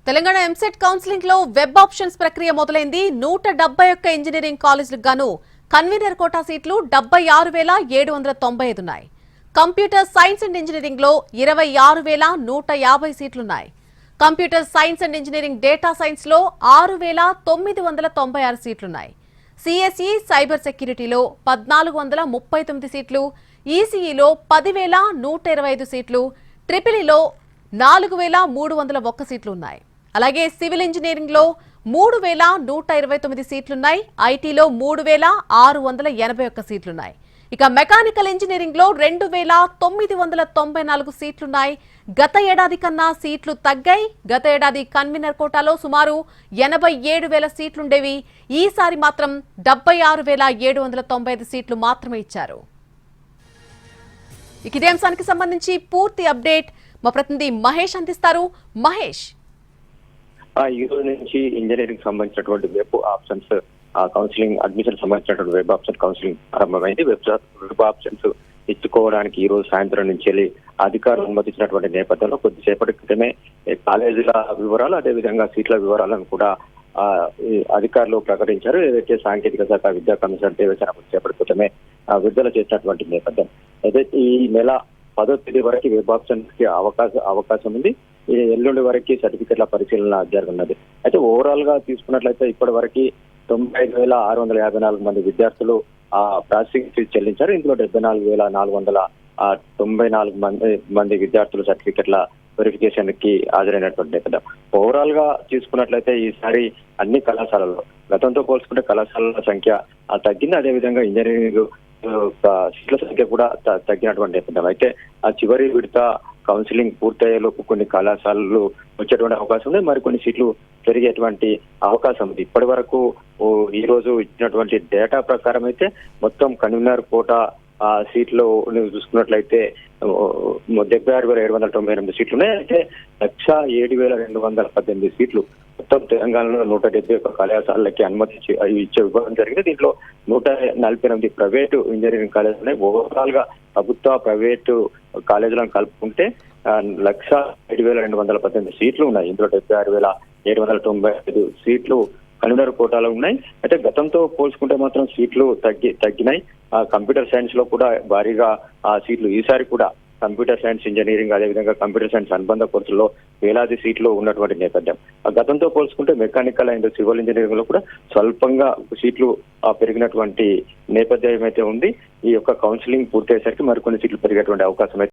Telangana EAMCET counselling లో web options ప్రక్రియ మొదలైంది. 171 ఇంజనీరింగ్ కాలేజీలకు గాను కన్వీనర్ కోటా సీట్లు 76,795 ఉన్నాయి. కంప్యూటర్ సైన్స్ అండ్ ఇంజనీరింగ్ లో 26,150 సీట్లున్నాయి. Computer science and engineering data science లో 6,996 సీట్లున్నాయి. సిఎస్ఈ సైబర్ సెక్యూరిటీలో 1,439 సీట్లు, ఈసీఈలో 10,125 సీట్లు, ట్రిపుల్ఈలో 4,301 సీట్లు ఉన్నాయి. అలాగే సివిల్ ఇంజనీరింగ్ లో 3,129 సీట్లున్నాయి. ఐటీలో 3,681 సీట్లున్నాయి. ఇక మెకానికల్ ఇంజనీరింగ్ లో 2,994 సీట్లున్నాయి. గత ఏడాది కన్నా సీట్లు తగ్గాయి. గత ఏడాది కన్వీనర్ కోటాలో సుమారు 87,000 సీట్లుండేవి. ఈసారి మాత్రం 76,795 సీట్లు మాత్రమే ఇచ్చారు. ఇక ఇదే అంశానికి సంబంధించి పూర్తి అప్డేట్ మా ప్రతినిధి మహేష్ అందిస్తారు. మహేష్, ఈ రోజు నుంచి ఇంజనీరింగ్ సంబంధించినటువంటి వెబ్ ఆప్షన్స్ కౌన్సిలింగ్ అడ్మిషన్ సంబంధించినటువంటి వెబ్ ఆప్షన్ కౌన్సిలింగ్ ప్రారంభమైంది. వెబ్ ఆప్షన్స్ ఇచ్చుకోవడానికి ఈ రోజు సాయంత్రం నుంచి వెళ్ళి అధికారులు అనుమతించినటువంటి నేపథ్యంలో కొద్దిసేపటి క్రితమే కాలేజీల వివరాలు, అదేవిధంగా సీట్ల వివరాలను కూడా అధికారులు ప్రకటించారు. ఏదైతే సాంకేతిక శాఖ విద్యా కమిషన్ దేవసేన కొద్దిసేపటి క్రితమే విడుదల చేసినటువంటి నేపథ్యం. అయితే ఈ నెల 10వ తేదీ వరకు వెబ్ ఆప్షన్స్ కి అవకాశం ఉంది. ఎల్లుండి వరకు సర్టిఫికెట్ల పరిశీలన జరగనున్నది. అయితే ఓవరాల్ గా తీసుకున్నట్లయితే ఇప్పటి వరకు 95,654 మంది విద్యార్థులు ప్రాసెసింగ్ ఫీజు చెల్లించారు. ఇందులో 74,494 మంది విద్యార్థులు సర్టిఫికెట్ల వెరిఫికేషన్ కి హాజరైనటువంటి నేపథ్యం. ఓవరాల్ గా తీసుకున్నట్లయితే ఈసారి అన్ని కళాశాలల్లో గతంతో పోల్చుకుంటే కళాశాలల సంఖ్య తగ్గింది. అదేవిధంగా ఇంజనీరింగ్ సీట్ల సంఖ్య కూడా తగ్గినటువంటి నేపథ్యం. అయితే ఆ చివరి విడత కౌన్సిలింగ్ పూర్తయ్యేలోపు కొన్ని కళాశాలలు వచ్చేటువంటి అవకాశం ఉంది, మరికొన్ని సీట్లు పెరిగేటువంటి అవకాశం ఉంది. ఇప్పటి వరకు ఈ రోజు ఇచ్చినటువంటి డేటా ప్రకారం అయితే మొత్తం కన్వీనర్ కోటా సీట్లు చూసుకున్నట్లయితే 76,798 సీట్లు ఉన్నాయి. అయితే 1,07,218 సీట్లు మొత్తం తెలంగాణలో 171 కళాశాలలకి అనుమతి ఇవ్వడం జరిగింది. దీంట్లో 148 ప్రైవేటు ఇంజనీరింగ్ కాలేజీలు ఉన్నాయి. ఓవరాల్ గా ప్రభుత్వ ప్రైవేటు కాలేజీలను కలుపుకుంటే 1,07,218 సీట్లు ఉన్నాయి. ఇందులో 76,795 సీట్లు కన్వీనర్ కోటాలో ఉన్నాయి. అయితే గతంతో పోల్చుకుంటే మాత్రం సీట్లు తగ్గినాయి. కంప్యూటర్ సైన్స్ లో కూడా భారీగా సీట్లు ఈసారి కూడా కంప్యూటర్ సైన్స్ ఇంజనీరింగ్, అదేవిధంగా కంప్యూటర్ సైన్స్ అనుబంధ కోర్సుల్లో వేలాది సీట్లు ఉన్నటువంటి నేపథ్యం. గతంతో పోల్చుకుంటే మెకానికల్ అండ్ సివిల్ ఇంజనీరింగ్ లో కూడా స్వల్పంగా సీట్లు పెరిగినటువంటి నేపథ్యం అయితే ఉంది. ఈ యొక్క కౌన్సిలింగ్ పూర్తయ్యేసరికి మరికొన్ని సీట్లు పెరిగేటువంటి అవకాశం అయితే